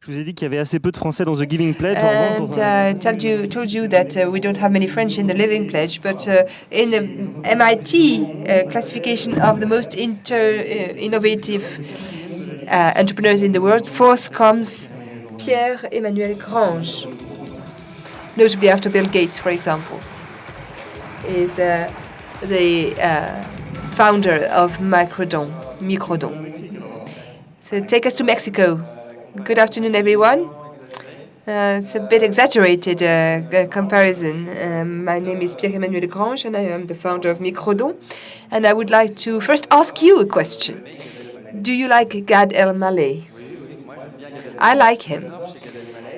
Je vous ai dit qu'il y avait assez peu de français dans The Giving Pledge. And told you that we don't have many French in the Living Pledge, but in the MIT classification of the most innovative entrepreneurs in the world, fourth comes Pierre-Emmanuel Grange, notably after Bill Gates, for example, is the founder of Microdon. So take us to Mexico. Good afternoon, everyone. It's a bit exaggerated comparison. My name is Pierre-Emmanuel Grange, and I am the founder of Microdon. And I would like to first ask you a question. Do you like Gad Elmaleh? I like him.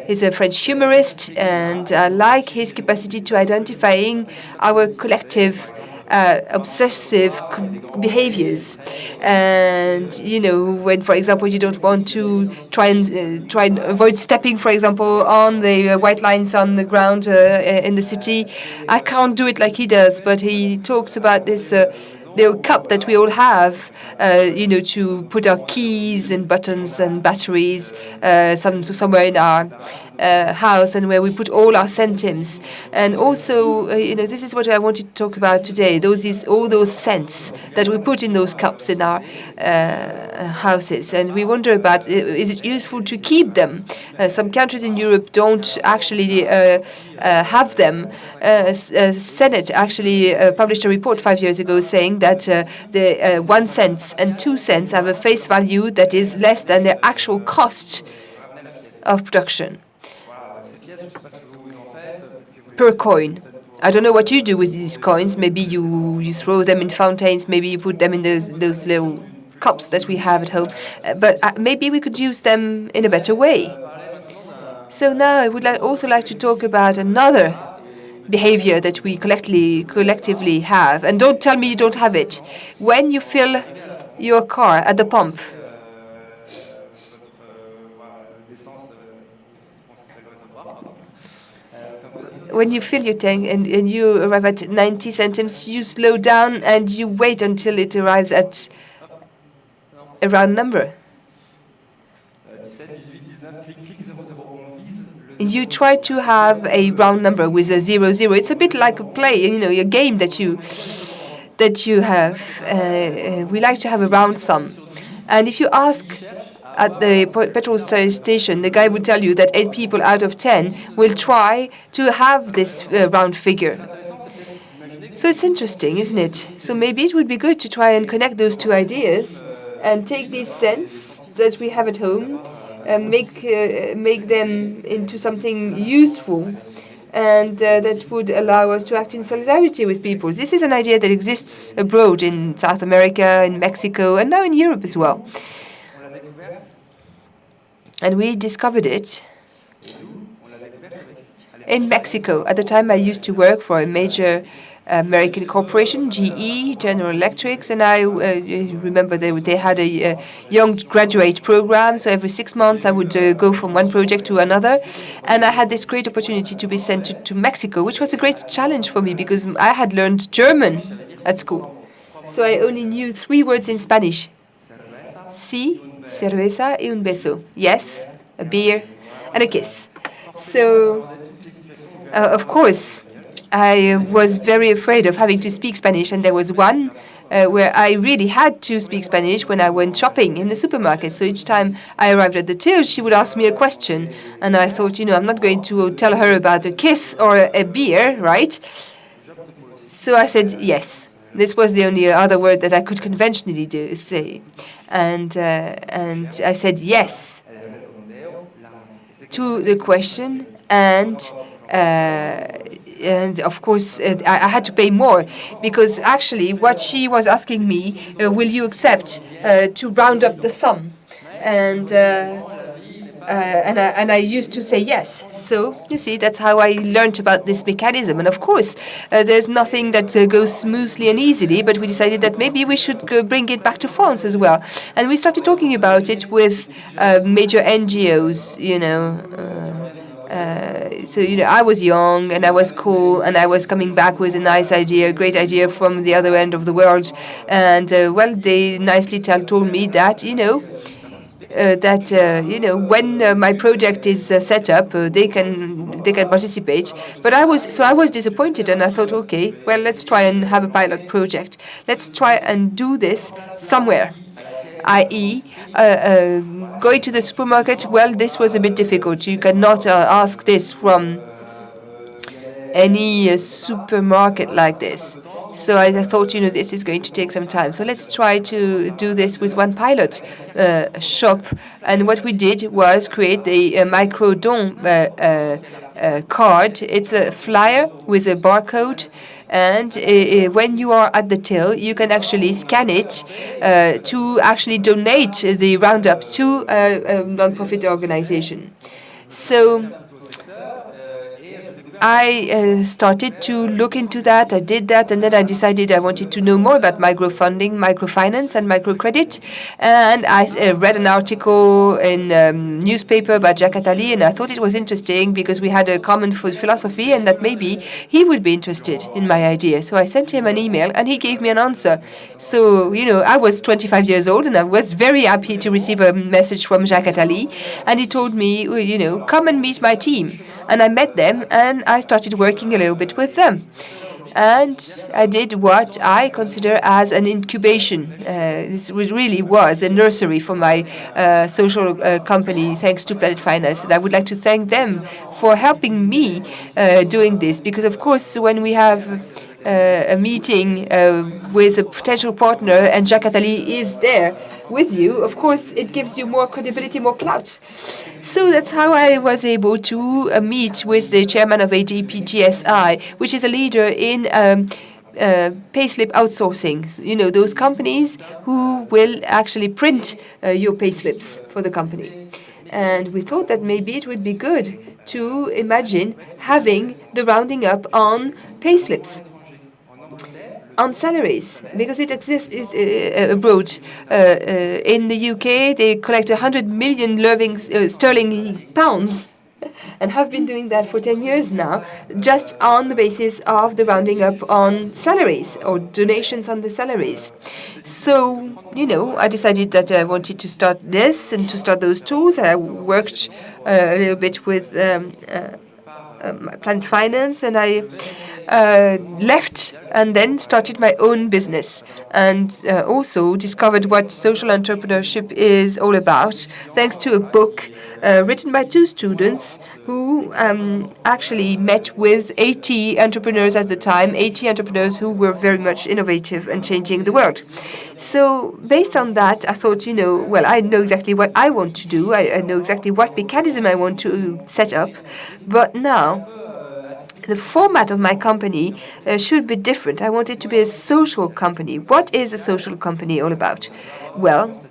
He's a French humorist, and I like his capacity to identifying our collective obsessive behaviors. And when, for example, you don't want to try and avoid stepping, for example, on the white lines on the ground in the city, I can't do it like he does. But he talks about this little cup that we all have, to put our keys and buttons and batteries somewhere in our house, and where we put all our centimes. And also, this is what I wanted to talk about today. All those cents that we put in those cups in our houses, and we wonder about, is it useful to keep them? Some countries in Europe don't actually have them. Senate actually published a report 5 years ago saying that the 1 cent and 2 cents have a face value that is less than their actual cost of production per coin. I don't know what you do with these coins. Maybe you throw them in fountains. Maybe you put them in those little cups that we have at home. But maybe we could use them in a better way. So now I would also like to talk about another behavior that we collectively have. And don't tell me you don't have it. When you fill your car at the pump, when you fill your tank and you arrive at 90 centimes, you slow down and you wait until it arrives at a round number. You try to have a round number with a 00. It's a bit like a play, a game that you have. We like to have a round sum. And if you ask at the petrol station, the guy would tell you that 8 people out of 10 will try to have this round figure. So it's interesting, isn't it? So maybe it would be good to try and connect those two ideas and take these cents that we have at home and make them into something useful, and that would allow us to act in solidarity with people. This is an idea that exists abroad in South America, in Mexico, and now in Europe as well. And we discovered it in Mexico. At the time, I used to work for a major American corporation, GE, General Electric, and I remember they had a young graduate program. So every 6 months, I would go from one project to another. And I had this great opportunity to be sent to Mexico, which was a great challenge for me because I had learned German at school. So I only knew 3 words in Spanish. Sí, cerveza y un beso. Yes, a beer, and a kiss. So, of course, I was very afraid of having to speak Spanish, and there was one where I really had to speak Spanish when I went shopping in the supermarket. So each time I arrived at the till, she would ask me a question, and I thought, I'm not going to tell her about a kiss or a beer, right? So I said yes. This was the only other word that I could conventionally say. And I said yes to the question, and of course I had to pay more, because actually what she was asking me, will you accept to round up the sum? And I used to say yes. So you see, that's how I learned about this mechanism. And of course, there's nothing that goes smoothly and easily, but we decided that maybe we should bring it back to France as well. And we started talking about it with major NGOs, So I was young and I was cool and I was coming back with a nice idea, a great idea from the other end of the world. And they nicely told me that, that when my project is set up, they can participate. But I was disappointed, and I thought, okay, well, let's try and have a pilot project. Let's try and do this somewhere, i.e., going to the supermarket. Well, this was a bit difficult. You cannot ask this from any supermarket like this. So I thought, this is going to take some time. So let's try to do this with one pilot shop. And what we did was create the Microdon card. It's a flyer with a barcode. And when you are at the till, you can actually scan it to actually donate the roundup to a non-profit organization. So I started to look into that. I did that, and then I decided I wanted to know more about microfunding, microfinance, and microcredit. And I read an article in newspaper by Jacques Attali, and I thought it was interesting because we had a common philosophy, and that maybe he would be interested in my idea. So I sent him an email, and he gave me an answer. So, I was 25 years old, and I was very happy to receive a message from Jacques Attali, and he told me, come and meet my team. And I met them, and I started working a little bit with them. And I did what I consider as an incubation. This really was a nursery for my social company, thanks to Planet Finance. And I would like to thank them for helping me doing this, because, of course, when we have a meeting with a potential partner and Jacques Attali is there with you, of course, it gives you more credibility, more clout. So that's how I was able to meet with the chairman of AGPGSI, which is a leader in payslip outsourcing. Those companies who will actually print your payslips for the company. And we thought that maybe it would be good to imagine having the rounding up on payslips, on salaries, because it exists abroad. In the UK, they collect 100 million sterling pounds, and have been doing that for 10 years now, just on the basis of the rounding up on salaries or donations on the salaries. So, I decided that I wanted to start this and to start those tools. I worked a little bit with Planet Finance, and I left and then started my own business, and also discovered what social entrepreneurship is all about, thanks to a book written by two students who actually met with 80 entrepreneurs at the time, 80 entrepreneurs who were very much innovative and changing the world. So based on that, I thought, well, I know exactly what I want to do. I know exactly what mechanism I want to set up, but now the format of my company should be different. I want it to be a social company. What is a social company all about? Well,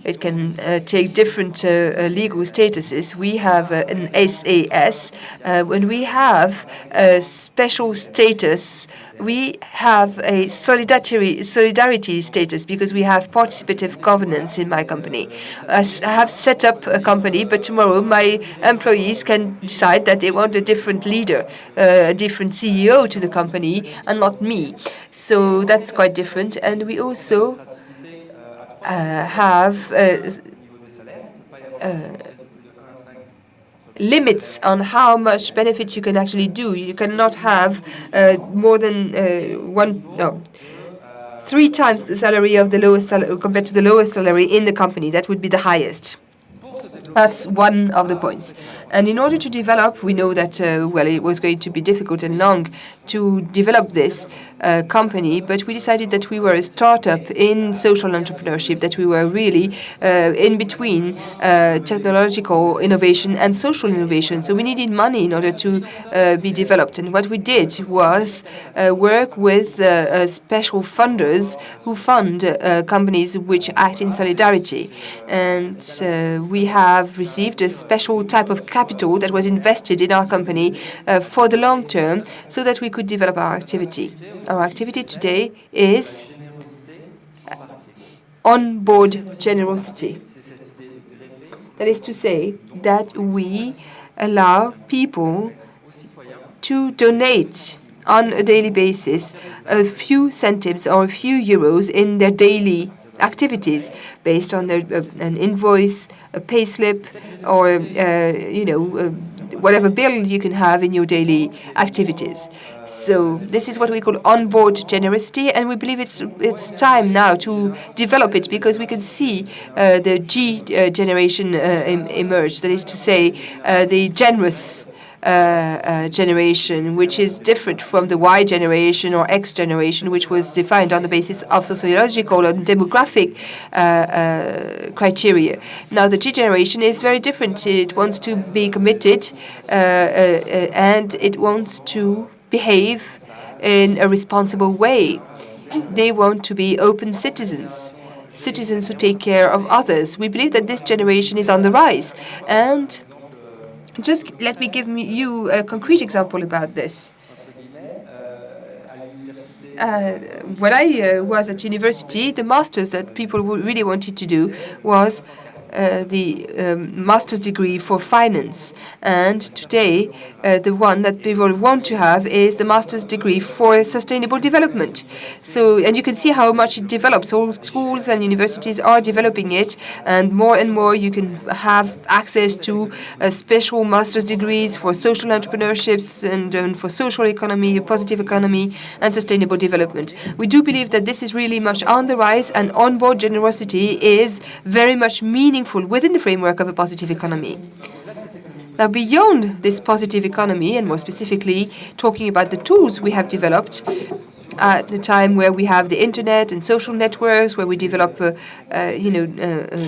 it can take different legal statuses. We have an SAS. When we have a special status, we have a solidarity status because we have participative governance in my company. I have set up a company, but tomorrow my employees can decide that they want a different leader, a different CEO to the company, and not me. So that's quite different. And we also have limits on how much benefits you can actually do. You cannot have more than 3 times the salary of the lowest salary compared to the lowest salary in the company. That would be the highest. That's one of the points. And in order to develop, we know that, it was going to be difficult and long to develop this company, but we decided that we were a startup in social entrepreneurship, that we were really in between technological innovation and social innovation. So we needed money in order to be developed. And what we did was work with special funders who fund companies which act in solidarity. And we have received a special type of capital that was invested in our company for the long term so that we could develop our activity. Our activity today is on-board generosity. That is to say that we allow people to donate on a daily basis a few centimes or a few euros in their daily activities based on an invoice, a payslip, or whatever bill you can have in your daily activities. So this is what we call onboard generosity, and we believe it's time now to develop it, because we can see the G generation emerge. That is to say, the generous generation, which is different from the Y generation or X generation, which was defined on the basis of sociological and demographic criteria. Now, the G generation is very different. It wants to be committed and it wants to behave in a responsible way. They want to be open citizens, citizens who take care of others. We believe that this generation is on the rise. And just let me give you a concrete example about this. When I was at university, the masters that people really wanted to do was the master's degree for finance. And today, the one that people want to have is the master's degree for sustainable development. So, and you can see how much it develops. All schools and universities are developing it, and more you can have access to special master's degrees for social entrepreneurships and for social economy, positive economy, and sustainable development. We do believe that this is really much on the rise, and onboard generosity is very much meaningful within the framework of a positive economy. Now, beyond this positive economy, and more specifically talking about the tools we have developed at the time where we have the internet and social networks, where we develop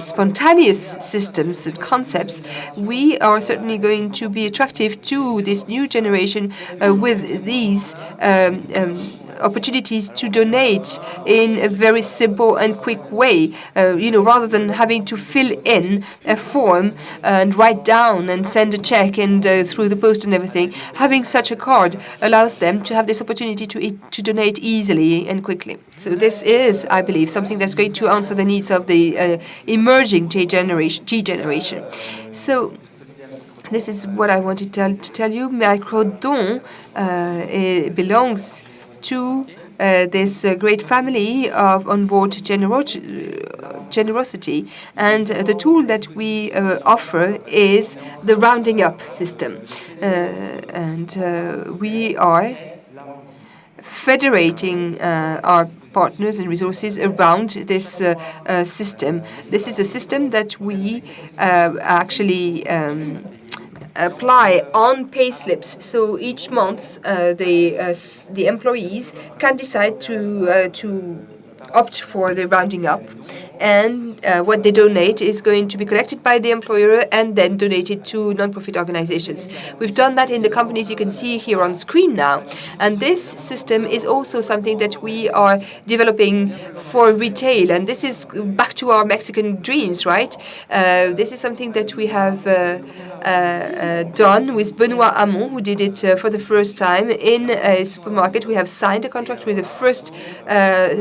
spontaneous systems and concepts, we are certainly going to be attractive to this new generation with these opportunities to donate in a very simple and quick way, rather than having to fill in a form and write down and send a check and through the post and everything. Having such a card allows them to have this opportunity to donate easily and quickly. So this is, I believe, something that's going to answer the needs of the emerging G generation. So this is what I wanted to tell you. Microdon belongs to this great family of onboard generosity. And the tool that we offer is the rounding up system. And we are federating our partners and resources around this system. This is a system that we actually apply on payslips. So each month, the employees can decide to opt for the rounding up, and what they donate is going to be collected by the employer and then donated to non-profit organizations. We've done that in the companies you can see here on screen now, and this system is also something that we are developing for retail, and this is back to our Mexican dreams, right? This is something that we have done with Benoit Hamon, who did it for the first time in a supermarket. We have signed a contract with the first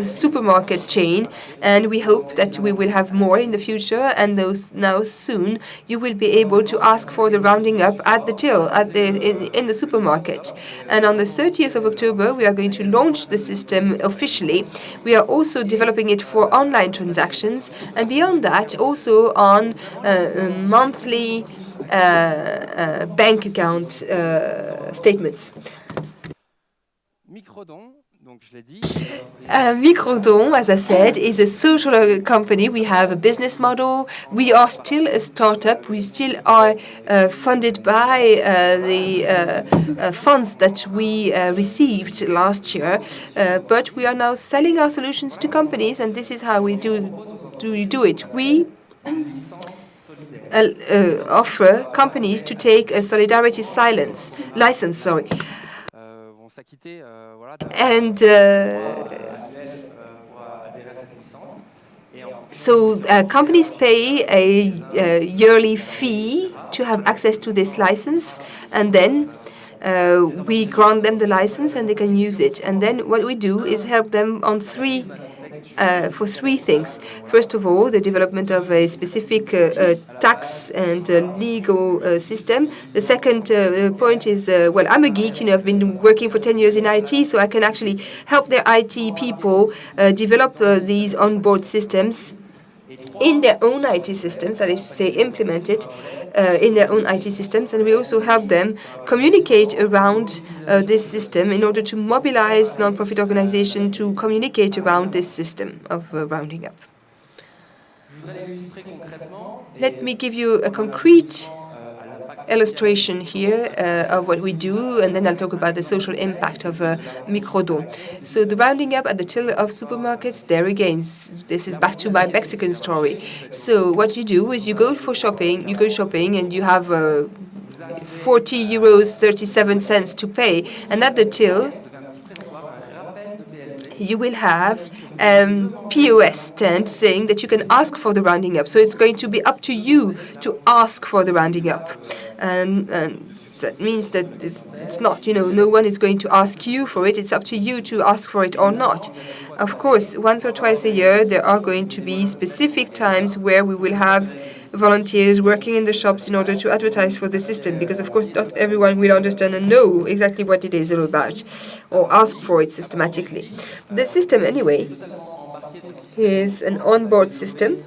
supermarket chain, and we hope that we will have more in the future. And now soon you will be able to ask for the rounding up at the till in the supermarket. And on the 30th of October, we are going to launch the system officially. We are also developing it for online transactions, and beyond that, also on monthly bank account statements. Microdon, as I said, is a social company. We have a business model. We are still a startup. We still are funded by the funds that we received last year. But we are now selling our solutions to companies, and this is how we do it. We offer companies to take a solidarity license. And so companies pay a yearly fee to have access to this license, and then we grant them the license and they can use it. And then what we do is help them on three for three things. First of all, the development of a specific tax and legal system. The second point is, well, I'm a geek, I've been working for 10 years in IT, so I can actually help their IT people develop these onboard systems in their own IT systems, that is to say, implement it in their own IT systems, and we also help them communicate around this system in order to mobilize non-profit organizations to communicate around this system of rounding up. Let me give you a concrete illustration here of what we do, and then I'll talk about the social impact of Microdon. So the rounding up at the till of supermarkets, there again, this is back to my Mexican story. So what you do is you go shopping, and you have 40 euros 37 cents to pay, and at the till you will have POS stand saying that you can ask for the rounding up. So it's going to be up to you to ask for the rounding up. And that means that it's not, no one is going to ask you for it. It's up to you to ask for it or not. Of course, once or twice a year, there are going to be specific times where we will have volunteers working in the shops in order to advertise for the system, because of course not everyone will understand and know exactly what it is all about or ask for it systematically. The system anyway is an onboard system.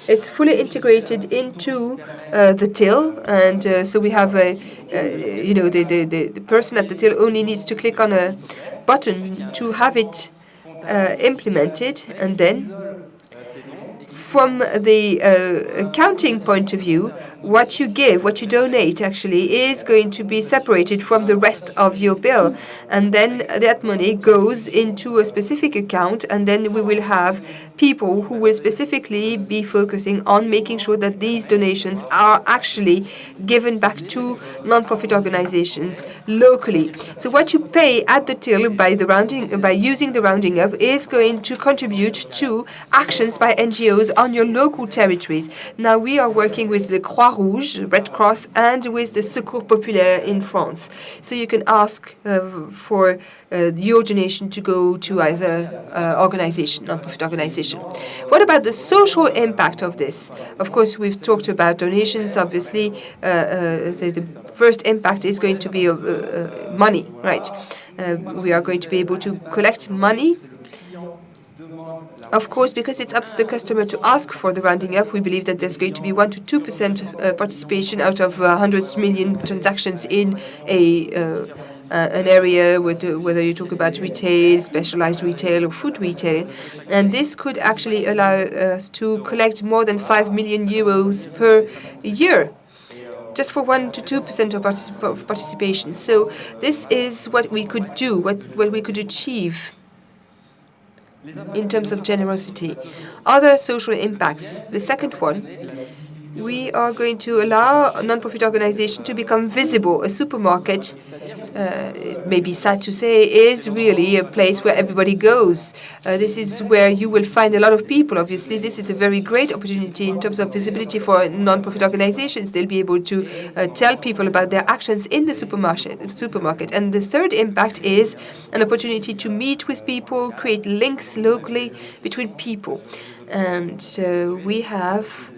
It's fully integrated into the till, and so we have the person at the till only needs to click on a button to have it implemented, and then from the accounting point of view, what you give, what you donate actually is going to be separated from the rest of your bill. And then that money goes into a specific account, and then we will have people who will specifically be focusing on making sure that these donations are actually given back to non-profit organizations locally. So what you pay at the till by using the rounding up is going to contribute to actions by NGOs on your local territories. Now we are working with the Croix-Rouge, Red Cross, and with the Secours Populaire in France. So you can ask for your donation to go to either non-profit organization. What about the social impact of this? Of course, we've talked about donations. Obviously, the first impact is going to be money, right? We are going to be able to collect money. Of course, because it's up to the customer to ask for the rounding up, we believe that there's going to be 1 to 2% participation out of hundreds million transactions in an area, whether you talk about retail, specialized retail, or food retail. And this could actually allow us to collect more than 5 million euros per year, just for 1 to 2% of participation. So this is what we could do, what we could achieve in terms of generosity. Other social impacts. The second one, we are going to allow a non-profit organization to become visible. A supermarket, it may be sad to say, is really a place where everybody goes. This is where you will find a lot of people. Obviously, this is a very great opportunity in terms of visibility for non-profit organizations. They'll be able to tell people about their actions in the supermarket. And the third impact is an opportunity to meet with people, create links locally between people. And we have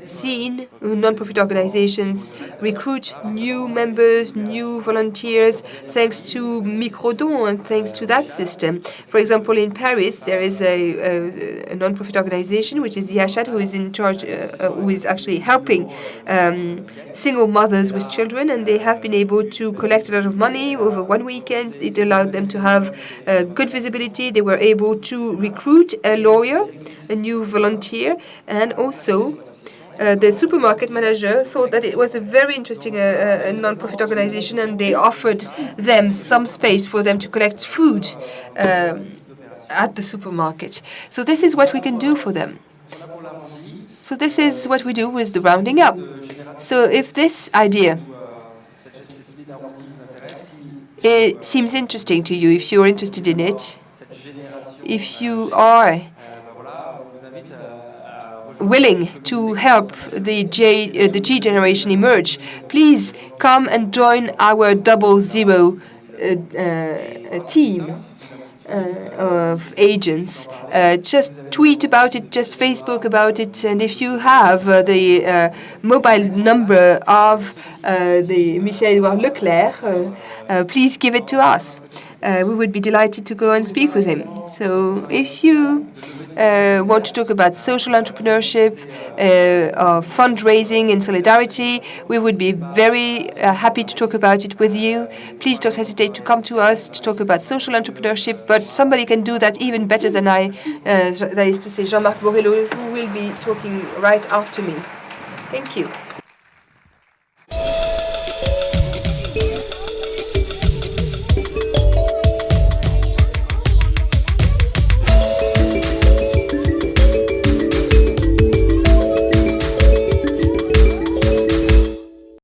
seen non-profit organizations recruit new members, new volunteers, thanks to Microdon and thanks to that system. For example, in Paris, there is a non-profit organization, which is the EHFORUM, who is in charge, who is actually helping single mothers with children, and they have been able to collect a lot of money over one weekend. It allowed them to have good visibility. They were able to recruit a lawyer, a new volunteer, and also the supermarket manager thought that it was a very interesting non-profit organization, and they offered them some space for them to collect food at the supermarket. So this is what we can do for them. So this is what we do with the rounding up. So if this idea it seems interesting to you, if you're interested in it, if you are willing to help the G generation emerge, please come and join our 00 team. of agents. Just tweet about it, just Facebook about it, and if you have the mobile number of the Michel-Édouard Leclerc, please give it to us. We would be delighted to go and speak with him. So if you want to talk about social entrepreneurship, or fundraising and solidarity, we would be very happy to talk about it with you. Please don't hesitate to come to us to talk about social entrepreneurship, but somebody can do that even better than I. That is to say, Jean-Marc Borrello, who will be talking right after me. Thank you.